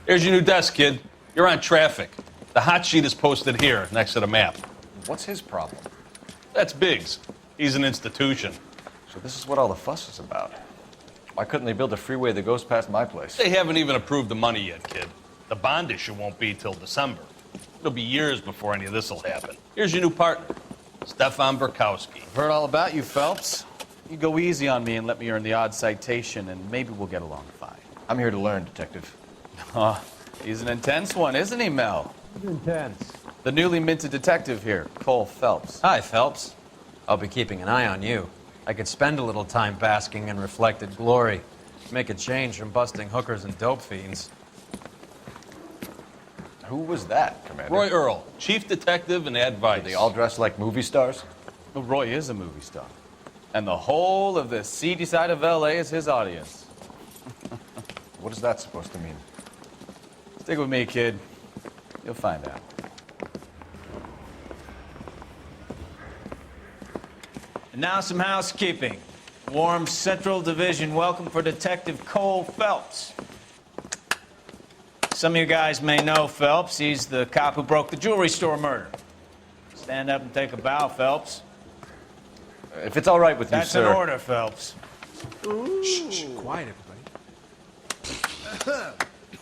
Here's your new desk, kid. You're on traffic. The hot sheet is posted here, next to the map. What's his problem? That's Biggs. He's an institution. So this is what all the fuss is about. Why couldn't they build a freeway that goes past my place? They haven't even approved the money yet, kid. The bond issue won't be till December. It'll be years before any of this will happen. Here's your new partner, Stefan Burkowski. I've heard all about you, Phelps. You go easy on me and let me earn the odd citation, and maybe we'll get along fine. I'm here to learn, Detective. Oh, he's an intense one, isn't he, Mel? Intense. The newly minted detective here, Cole Phelps. Hi, Phelps. I'll be keeping an eye on you. I could spend a little time basking in reflected glory. Make a change from busting hookers and dope fiends. Who was that, Commander? Roy Earl, chief detective and advice. They all dress like movie stars? Well, Roy is a movie star. And the whole of the seedy side of L.A. is his audience. What is that supposed to mean? Stick with me, kid. You'll find out. And now some housekeeping. Warm Central Division welcome for Detective Cole Phelps. Some of you guys may know Phelps. He's the cop who broke the jewelry store murder. Stand up and take a bow, Phelps. If it's all right with you, That's sir. an order, Phelps. Shh, quiet, everybody.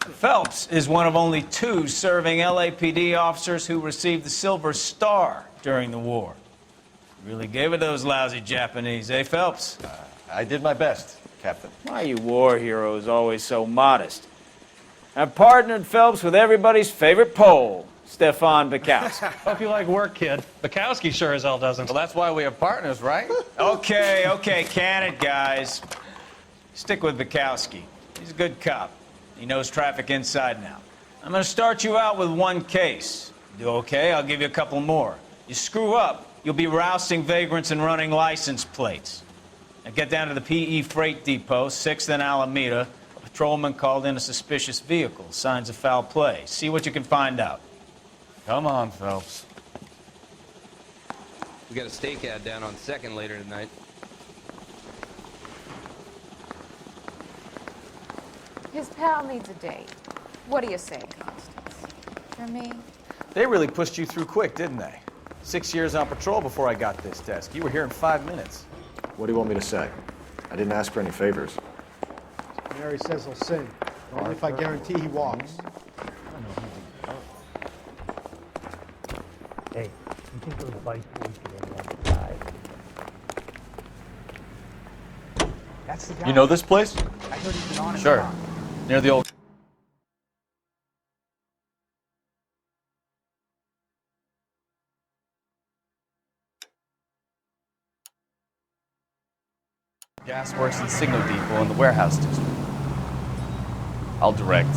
Phelps is one of only 2 serving LAPD officers who received the Silver Star during the war. Really gave it those lousy Japanese, eh, Phelps? I did my best, Captain. Why are you war heroes always so modest? I've partnered Phelps with everybody's favorite Pole, Stefan Burkowski. Hope you like work, kid. Bukowski sure as hell doesn't. Well, that's why we have partners, right? Okay, can it, guys. Stick with Bukowski. He's a good cop. He knows traffic inside now. I'm going to start you out with 1 case. Do okay? I'll give you a couple more. You screw up, you'll be rousting vagrants and running license plates. Now get down to the PE Freight Depot, 6th and Alameda. A patrolman called in a suspicious vehicle. Signs of foul play. See what you can find out. Come on, Phelps. We got a steak ad down on 2nd later tonight. His pal needs a date. What do you say, Constance? For me? They really pushed you through quick, didn't they? 6 years on patrol before I got this desk. You were here in 5 minutes. What do you want me to say? I didn't ask for any favors. Mary says he'll sing. Only if I guarantee he walks. Hey, you think those vice boys get alive? That's the guy. You know this place? I heard he's been on Sure. Near the old... Gasworks and Signal Depot in the warehouse district. I'll direct.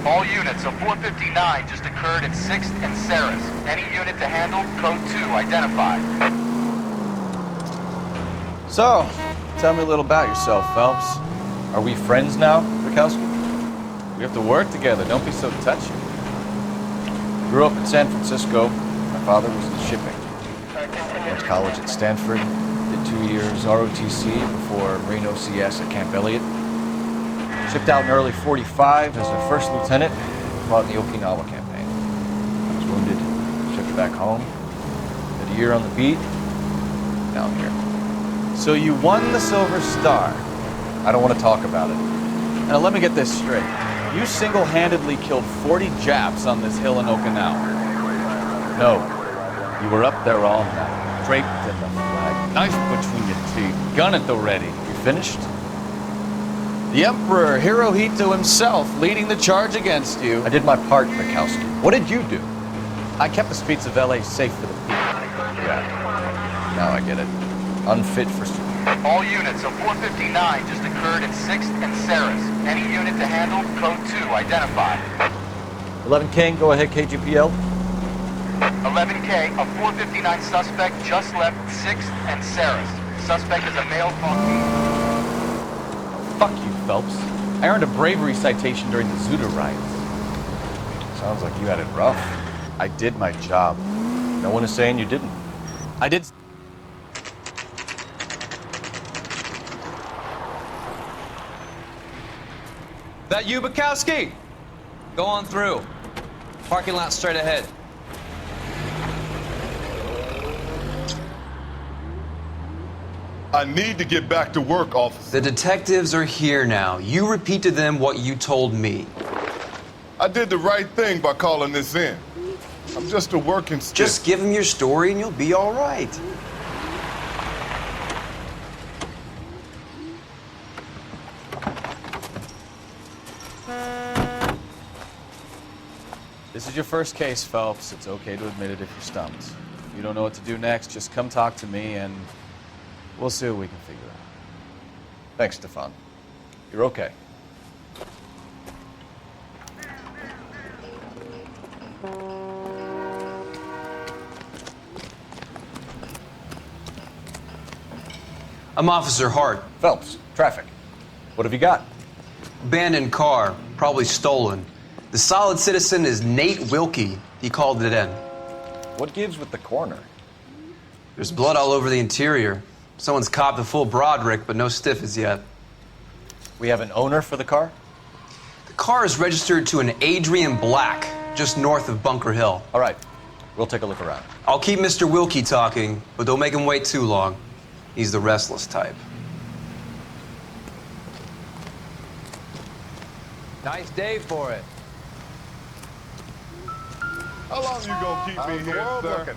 All units, a 459 just occurred at 6th and Saris. Any unit to handle, code 2 identified. So, tell me a little about yourself, Phelps. Are we friends now, Burkowski? We have to work together. Don't be so touchy. Grew up in San Francisco. My father was in shipping. Went to college at Stanford. Did 2 years ROTC before Marine OCS at Camp Elliott. Shipped out in early 45 as a first lieutenant, fought in the Okinawa campaign. I was wounded, shipped back home. Did a year on the beat. Now I'm here. So you won the Silver Star. I don't want to talk about it. Now let me get this straight. You single-handedly killed 40 Japs on this hill in Okinawa. No, you were up there all night, draped in the flag, knife between your teeth, gun at the ready. You finished? The Emperor Hirohito himself leading the charge against you. I did my part, Burkowski. What did you do? I kept the streets of LA safe for the people. Yeah. Now I get it. Unfit for... All units, a 459 just occurred at 6th and Saris. Any unit to handle, code 2, identify. 11 King, go ahead, KGPL. 11K, a 459 suspect just left 6th and Saris. Suspect is a male Fuck you, Phelps. I earned a bravery citation during the Zuda riots. Sounds like you had it rough. I did my job. No one is saying you didn't. I did... That you, Bukowski? Go on through. Parking lot straight ahead. I need to get back to work, officer. The detectives are here now. You repeat to them what you told me. I did the right thing by calling this in. I'm just a working stick. Just give them your story and you'll be all right. This is your first case, Phelps. It's okay to admit it if you're stumped. If you don't know what to do next, just come talk to me and we'll see what we can figure out. Thanks, Stefan. You're okay. I'm Officer Hart. Phelps, traffic. What have you got? Abandoned car, probably stolen. The solid citizen is Nate Wilkie. He called it in. What gives with the coroner? There's blood all over the interior. Someone's copped a full Broderick, but no stiff as yet. We have an owner for the car? The car is registered to an Adrian Black, just north of Bunker Hill. All right, we'll take a look around. I'll keep Mr. Wilkie talking, but don't make him wait too long. He's the restless type. Nice day for it. How long you gonna keep me here, sir?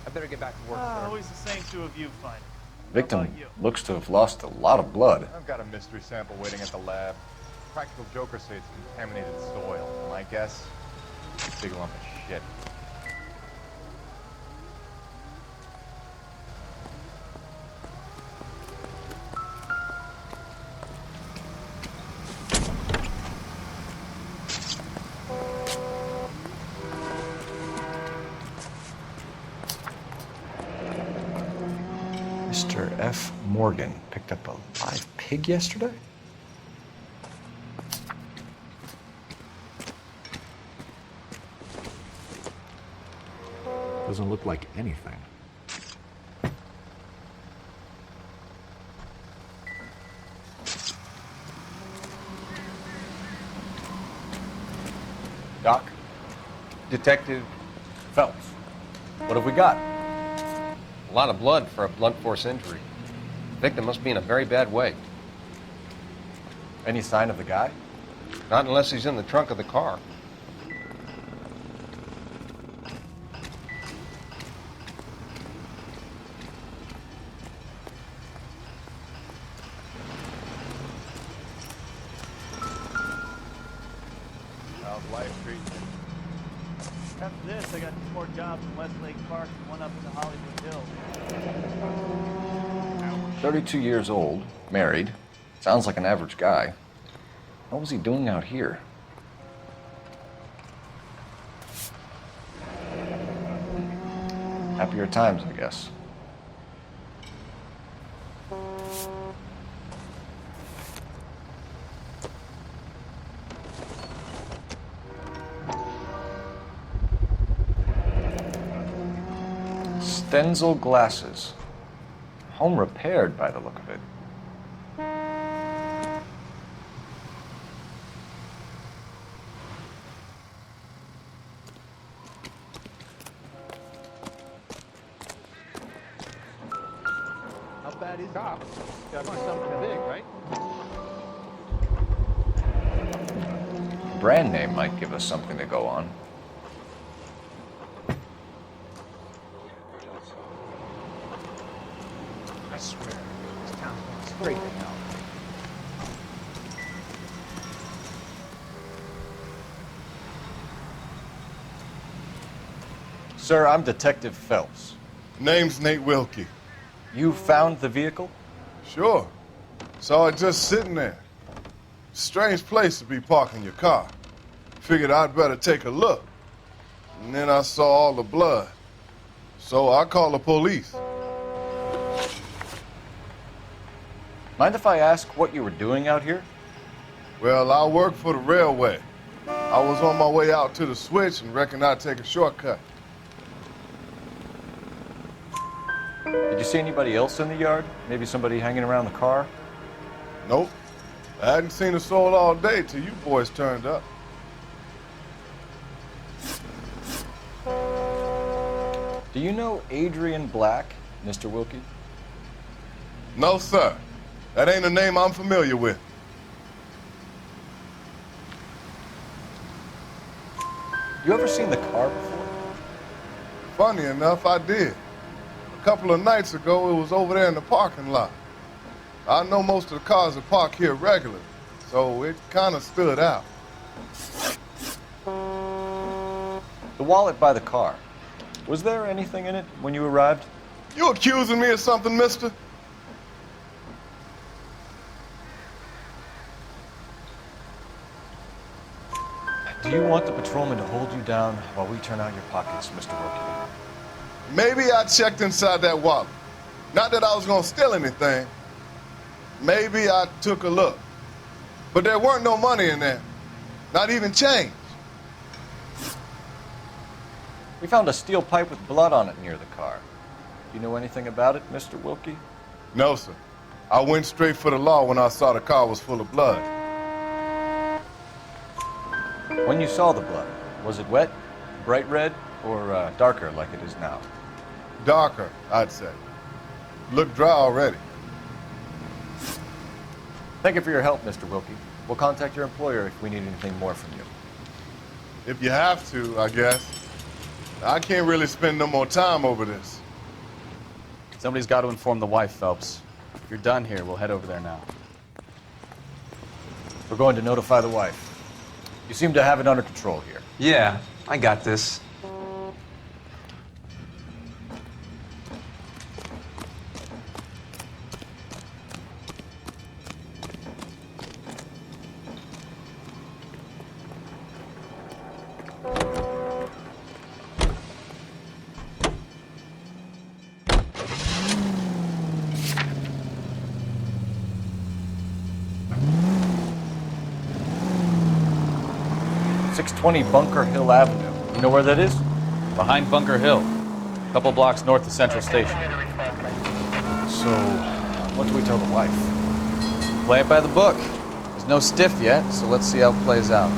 I better get back to work, sir. Always the same two of you fighting. Victim looks to have lost a lot of blood. I've got a mystery sample waiting at the lab. Practical jokers say it's contaminated soil. My guess, a big lump of shit. Mr. F. Morgan picked up a live pig yesterday? Doesn't look like anything. Doc? Detective Phelps. What have we got? A lot of blood for a blunt force injury. The victim must be in a very bad way. Any sign of the guy? Not unless he's in the trunk of the car. How's life treating you? After this, I got 2 more jobs in Westlake Park and 1 up in the Hollywood Hills. 32 years old, married. Sounds like an average guy. What was he doing out here? Happier times, I guess. Stenzel glasses. Home repaired by the look of it. How bad is it? Gotta be something big, right? Brand name might give us something to go on. I swear, this town's going straight to hell. Sir, I'm Detective Phelps. Name's Nate Wilkie. You found the vehicle? Sure. Saw it just sitting there. Strange place to be parking your car. Figured I'd better take a look. And then I saw all the blood. So I called the police. Mind if I ask what you were doing out here? Well, I work for the railway. I was on my way out to the switch and reckoned I'd take a shortcut. Did you see anybody else in the yard? Maybe somebody hanging around the car? Nope. I hadn't seen a soul all day till you boys turned up. Do you know Adrian Black, Mr. Wilkie? No, sir. That ain't a name I'm familiar with. You ever seen the car before? Funny enough, I did. A couple of nights ago, it was over there in the parking lot. I know most of the cars are parked here regularly, so it kind of stood out. The wallet by the car. Was there anything in it when you arrived? You accusing me of something, mister? Do you want the patrolman to hold you down while we turn out your pockets, Mr. Wilkie? Maybe I checked inside that wallet. Not that I was gonna steal anything. Maybe I took a look. But there weren't no money in there. Not even change. We found a steel pipe with blood on it near the car. Do you know anything about it, Mr. Wilkie? No, sir. I went straight for the law when I saw the car was full of blood. When you saw the blood, was it wet, bright red, or darker like it is now? Darker, I'd say. Looked dry already. Thank you for your help, Mr. Wilkie. We'll contact your employer if we need anything more from you. If you have to, I guess. I can't really spend no more time over this. Somebody's got to inform the wife, Phelps. If you're done here, we'll head over there now. We're going to notify the wife. You seem to have it under control here. Yeah, I got this. Bunker Hill Avenue. You know where that is? Behind Bunker Hill. A couple blocks north of Central Station. So, what do we tell the wife? Play it by the book. There's no stiff yet, so let's see how it plays out.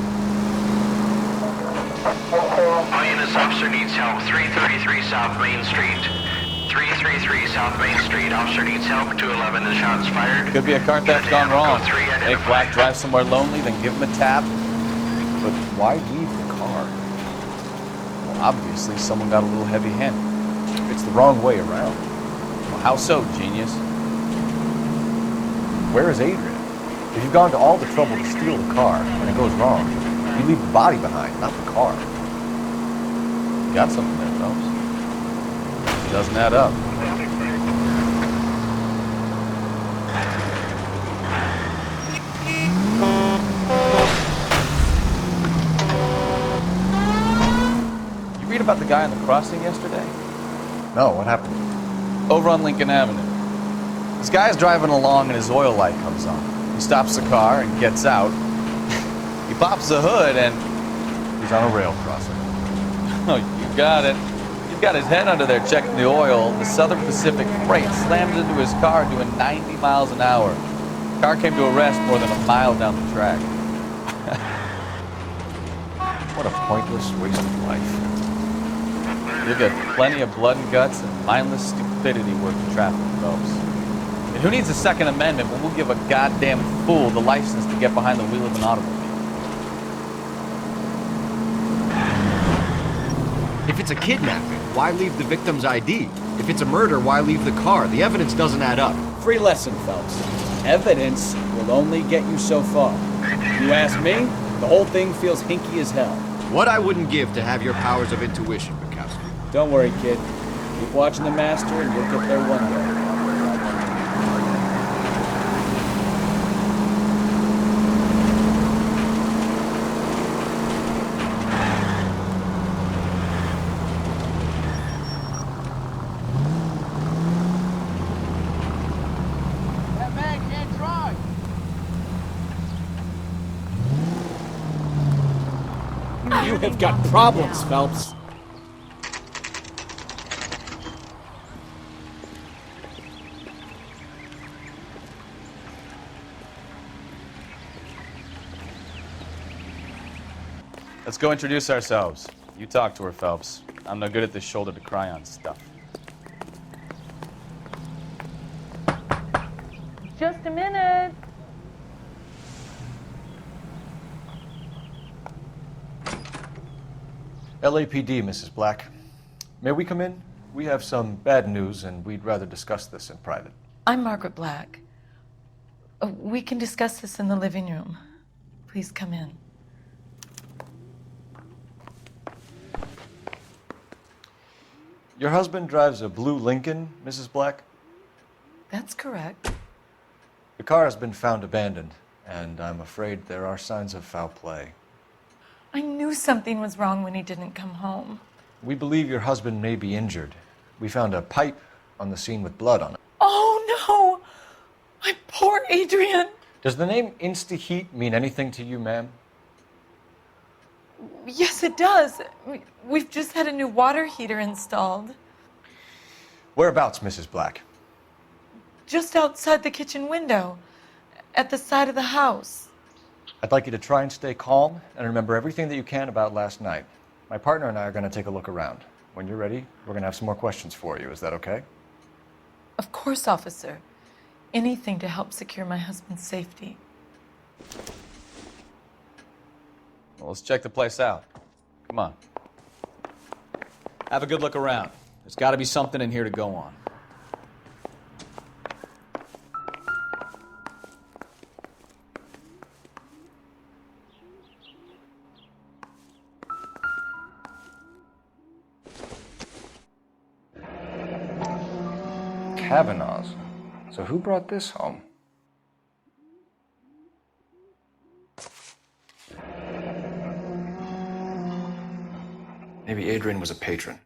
Lioness officer needs help. 333 South Main Street. 333 South Main Street. Officer needs help. 211. The shots fired. Could be a car theft gone wrong. Make Black drive somewhere lonely, then give him a tap. But why leave the car? Well, obviously, someone got a little heavy-handed. It's the wrong way around. Well, how so, genius? Where is Adrian? If you've gone to all the trouble to steal the car, and it goes wrong, you leave the body behind, not the car. You got something there, Phelps. It doesn't add up. Read about the guy on the crossing yesterday? No, what happened? Over on Lincoln Avenue. This guy's driving along and his oil light comes on. He stops the car and gets out. He pops the hood and... he's on a rail crossing. Oh, you got it. He's got his head under there checking the oil. The Southern Pacific Freight slams into his car doing 90 miles an hour. The car came to a rest more than a mile down the track. What a pointless waste of life. You'll get plenty of blood and guts and mindless stupidity working traffic, Phelps. And who needs a Second Amendment when we'll give a goddamn fool the license to get behind the wheel of an automobile? If it's a kidnapping, why leave the victim's ID? If it's a murder, why leave the car? The evidence doesn't add up. Free lesson, Phelps. Evidence will only get you so far. You ask me, the whole thing feels hinky as hell. What I wouldn't give to have your powers of intuition, Bukowski. Don't worry, kid. Keep watching the master and you'll get there one day. That man can't drive. You have got problems, Phelps. Let's go introduce ourselves. You talk to her, Phelps. I'm no good at this shoulder to cry on stuff. Just a minute. LAPD, Mrs. Black. May we come in? We have some bad news, and we'd rather discuss this in private. I'm Margaret Black. We can discuss this in the living room. Please come in. Your husband drives a blue Lincoln, Mrs. Black? That's correct. The car has been found abandoned, and I'm afraid there are signs of foul play. I knew something was wrong when he didn't come home. We believe your husband may be injured. We found a pipe on the scene with blood on it. Oh, no! My poor Adrian! Does the name Insta-Heat mean anything to you, ma'am? Yes, it does. We've just had a new water heater installed. Whereabouts, Mrs. Black? Just outside the kitchen window, at the side of the house. I'd like you to try and stay calm and remember everything that you can about last night. My partner and I are going to take a look around. When you're ready, we're going to have some more questions for you. Is that okay? Of course, officer. Anything to help secure my husband's safety. Well, let's check the place out. Come on. Have a good look around. There's got to be something in here to go on. Cavanaugh's. So who brought this home? Maybe Adrian was a patron.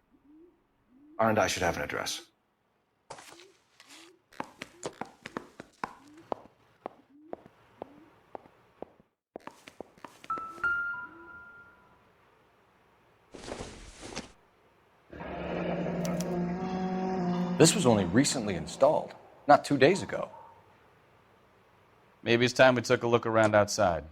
R&I should have an address. This was only recently installed, not 2 days ago. Maybe it's time we took a look around outside.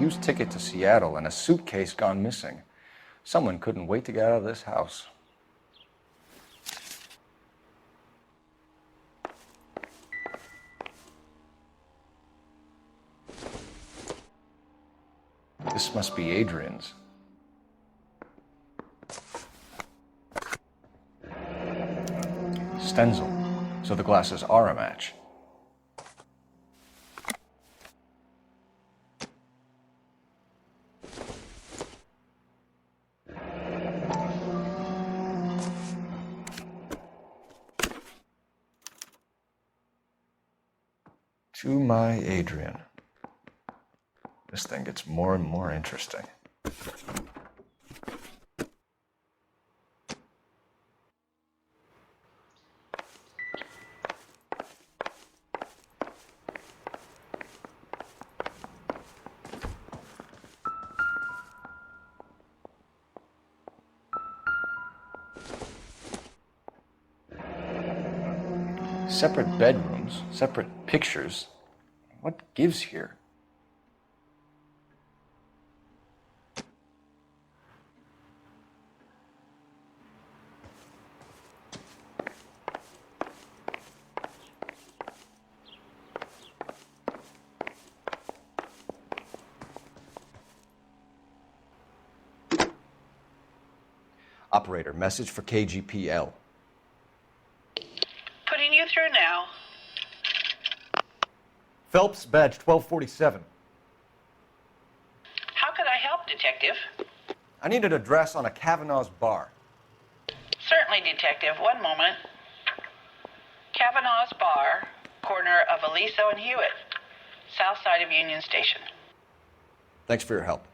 Used ticket to Seattle and a suitcase gone missing. Someone couldn't wait to get out of this house. This must be Adrian's. Stencil, so the glasses are a match. To my Adrian. This thing gets more and more interesting. Separate bedrooms, separate pictures. What gives here? Operator, message for KGPL. Putting you through now. Phelps, badge 1247. How could I help, Detective? I need an address on a Cavanagh's bar. Certainly, Detective. One moment. Cavanaugh's Bar, corner of Aliso and Hewitt, south side of Union Station. Thanks for your help.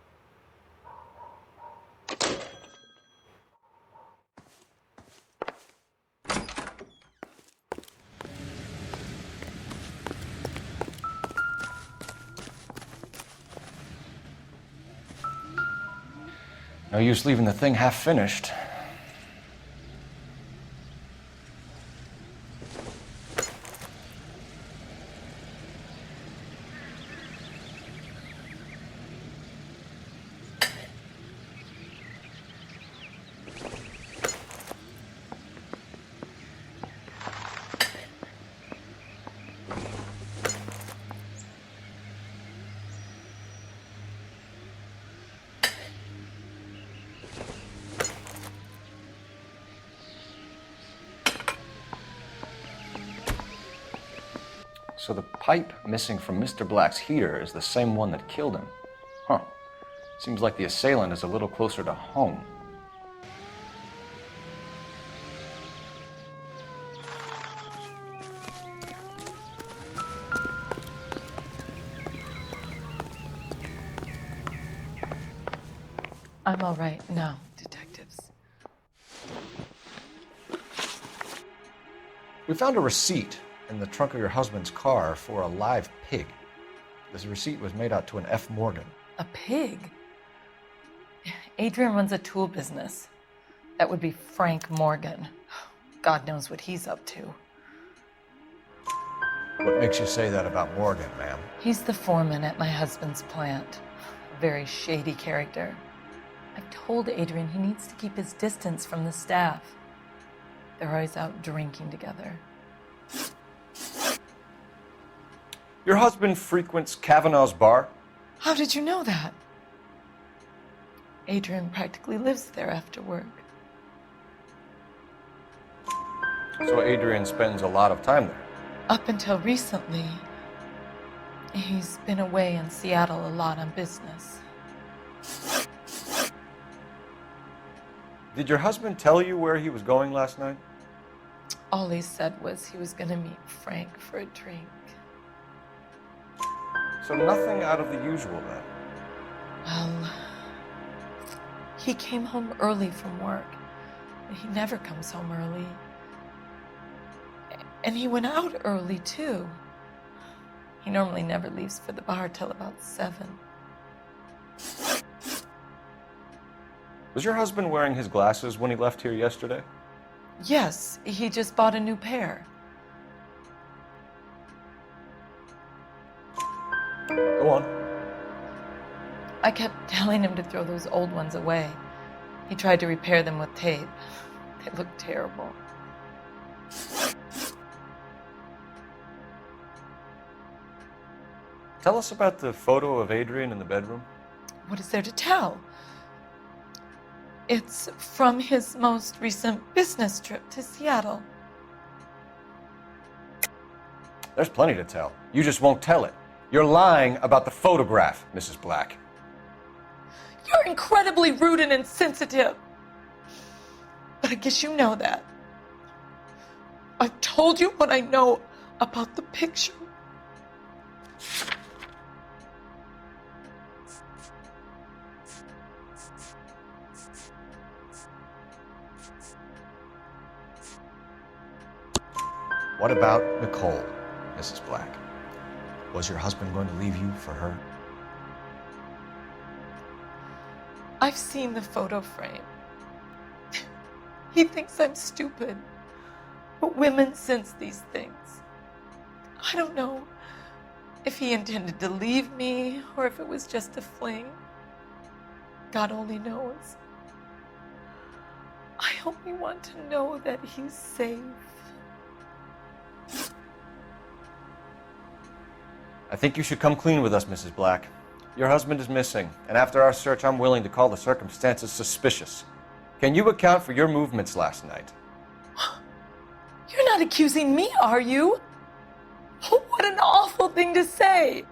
No use leaving the thing half finished. So the pipe missing from Mr. Black's heater is the same one that killed him. Huh. Seems like the assailant is a little closer to home. I'm all right now, detectives. We found a receipt in the trunk of your husband's car for a live pig. This receipt was made out to an F. Morgan. A pig? Adrian runs a tool business. That would be Frank Morgan. God knows what he's up to. What makes you say that about Morgan, ma'am? He's the foreman at my husband's plant. A very shady character. I've told Adrian he needs to keep his distance from the staff. They're always out drinking together. Your husband frequents Cavanaugh's bar? How did you know that? Adrian practically lives there after work. So Adrian spends a lot of time there? Up until recently, he's been away in Seattle a lot on business. Did your husband tell you where he was going last night? All he said was he was going to meet Frank for a drink. So nothing out of the usual then? Well, he came home early from work. He never comes home early. And he went out early, too. He normally never leaves for the bar till about 7. Was your husband wearing his glasses when he left here yesterday? Yes, he just bought a new pair. Go on. I kept telling him to throw those old ones away. He tried to repair them with tape. They looked terrible. Tell us about the photo of Adrian in the bedroom. What is there to tell? It's from his most recent business trip to Seattle. There's plenty to tell. You just won't tell it. You're lying about the photograph, Mrs. Black. You're incredibly rude and insensitive. But I guess you know that. I've told you what I know about the picture. What about Nicole, Mrs. Black? Was your husband going to leave you for her? I've seen the photo frame. He thinks I'm stupid. But women sense these things. I don't know if he intended to leave me or if it was just a fling. God only knows. I only want to know that he's safe. I think you should come clean with us, Mrs. Black. Your husband is missing, and after our search, I'm willing to call the circumstances suspicious. Can you account for your movements last night? You're not accusing me, are you? What an awful thing to say.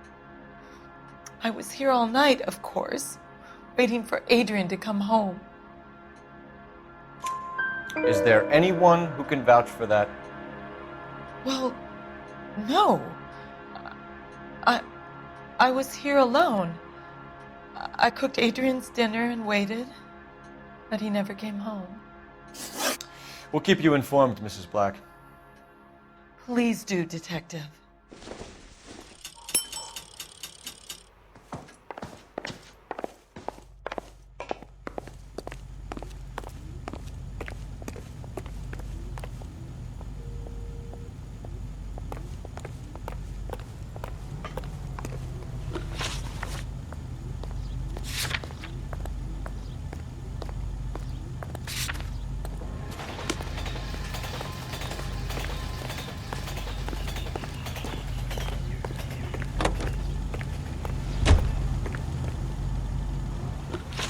I was here all night, of course, waiting for Adrian to come home. Is there anyone who can vouch for that? Well, no. I was here alone. I cooked Adrian's dinner and waited, but he never came home. We'll keep you informed, Mrs. Black. Please do, Detective.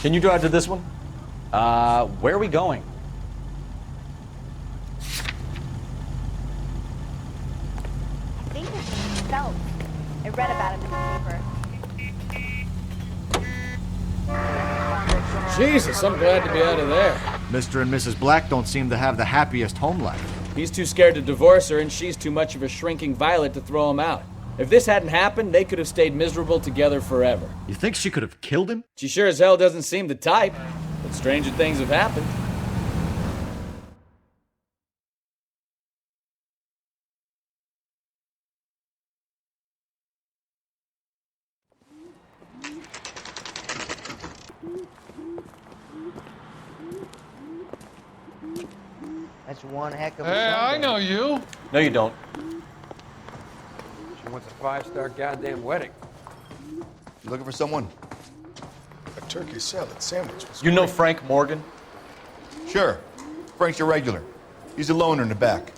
Can you drive to this one? Where are we going? I think his name's Phelps. I read about him in the paper. Jesus, I'm glad to be out of there. Mr. and Mrs. Black don't seem to have the happiest home life. He's too scared to divorce her, and she's too much of a shrinking violet to throw him out. If this hadn't happened, they could have stayed miserable together forever. You think she could have killed him? She sure as hell doesn't seem the type, but stranger things have happened. That's one heck of a Hey, I know you. No, you don't. She wants a 5-star goddamn wedding. You looking for someone? A turkey salad sandwich. You know Frank Morgan? Sure. Frank's your regular. He's a loner in the back.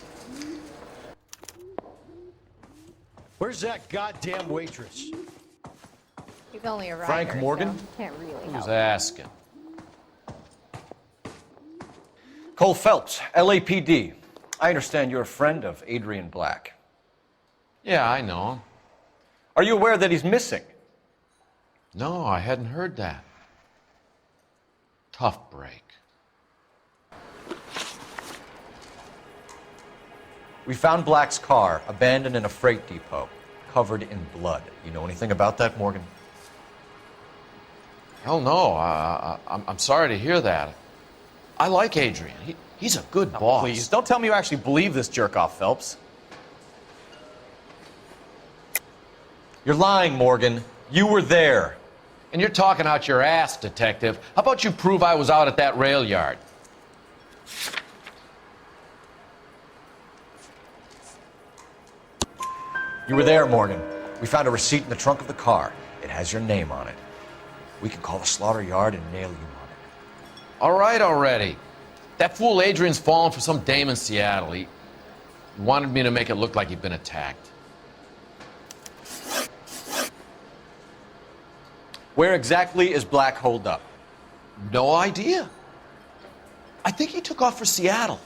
Where's that goddamn waitress? He's only a writer, Frank Morgan? so can't really Who's help. asking? Cole Phelps, LAPD. I understand you're a friend of Adrian Black. Yeah, I know him. Are you aware that he's missing? No, I hadn't heard that. Tough break. We found Black's car abandoned in a freight depot, covered in blood. You know anything about that, Morgan? Hell no. I'm sorry to hear that. I like Adrian. He's a good boss. Please, don't tell me you actually believe this jerk-off, Phelps. You're lying, Morgan. You were there. And you're talking out your ass, detective. How about you prove I was out at that rail yard? You were there, Morgan. We found a receipt in the trunk of the car. It has your name on it. We can call the slaughter yard and nail you on it. All right already. That fool Adrian's fallen for some dame in Seattle. He wanted me to make it look like he'd been attacked. Where exactly is Black holed up? No idea. I think he took off for Seattle.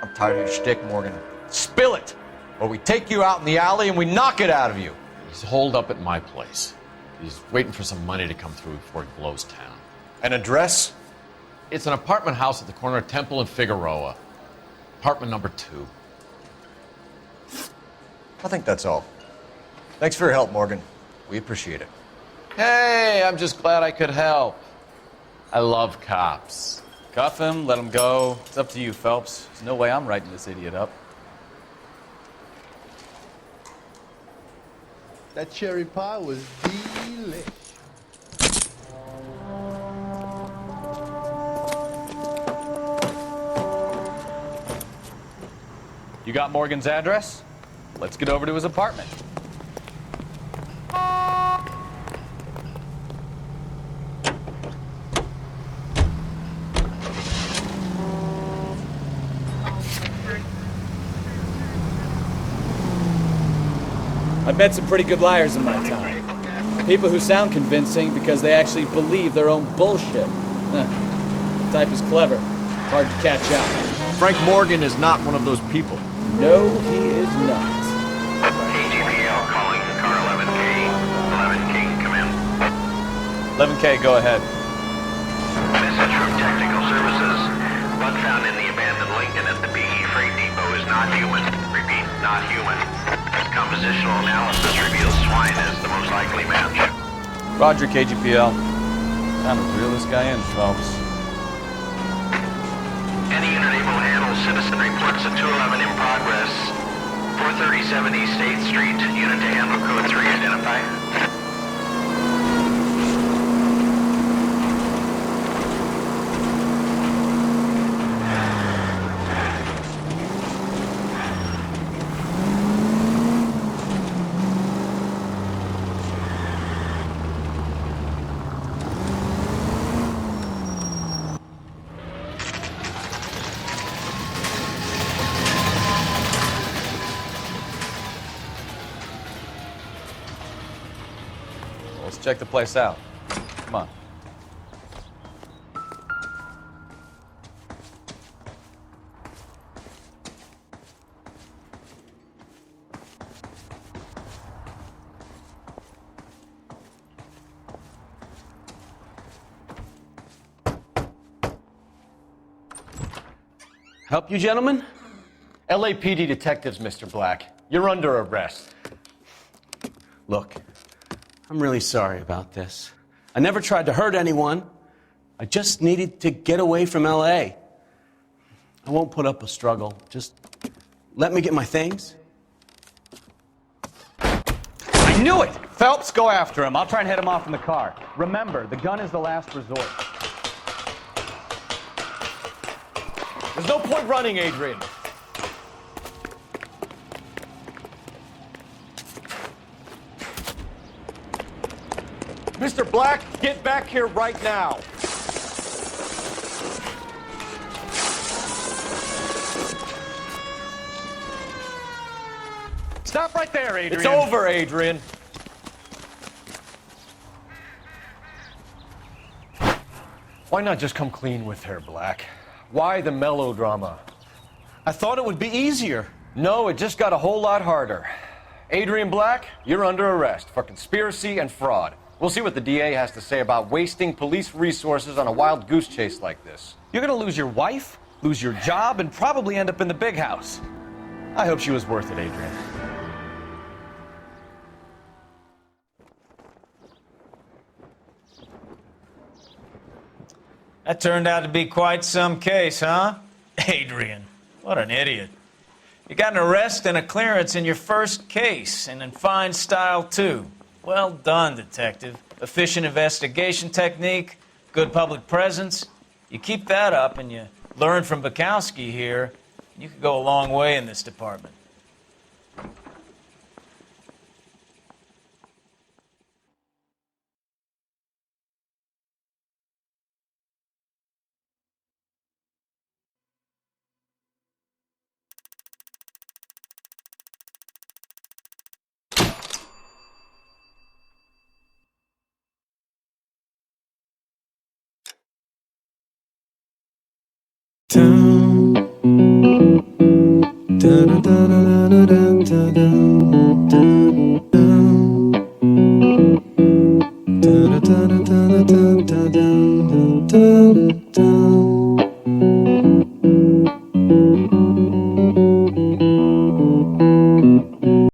I'm tired of your shtick, Morgan. Spill it, or we take you out in the alley and we knock it out of you. He's holed up at my place. He's waiting for some money to come through before he blows town. An address? It's an apartment house at the corner of Temple and Figueroa. Apartment number 2. I think that's all. Thanks for your help, Morgan. We appreciate it. Hey, I'm just glad I could help. I love cops. Cuff him, let him go. It's up to you, Phelps. There's no way I'm writing this idiot up. That cherry pie was delish. You got Morgan's address? Let's get over to his apartment. I've met some pretty good liars in my time. People who sound convincing because they actually believe their own bullshit. The type is clever. Hard to catch out. Frank Morgan is not one of those people. No, he is not. KGPL calling car 11K. 11K, come in. 11K, go ahead. Message from Technical Services. Blood found in the abandoned Lincoln at the BE Freight Depot is not human. Repeat, not human. Compositional analysis reveals swine as the most likely match. Roger, KGPL. Time to reel this guy in, Phelps. Any unit able to handle citizen reports at 211 in progress. 437 East 8th Street. Unit to handle code 3 identify. Let's check the place out. Come on. Help you, gentlemen? LAPD detectives, Mr. Black. You're under arrest. Look, I'm really sorry about this. I never tried to hurt anyone. I just needed to get away from LA. I won't put up a struggle. Just let me get my things. I knew it! Phelps, go after him. I'll try and head him off in the car. Remember, the gun is the last resort. There's no point running, Adrian. Mr. Black, get back here right now. Stop right there, Adrian. It's over, Adrian. Why not just come clean with her, Black? Why the melodrama? I thought it would be easier. No, it just got a whole lot harder. Adrian Black, you're under arrest for conspiracy and fraud. We'll see what the DA has to say about wasting police resources on a wild goose chase like this. You're gonna lose your wife, lose your job, and probably end up in the big house. I hope she was worth it, Adrian. That turned out to be quite some case, huh? Adrian, what an idiot. You got an arrest and a clearance in your first case, and in fine style, too. Well done, detective. Efficient investigation technique, good public presence. You keep that up and you learn from Bukowski here, you could go a long way in this department.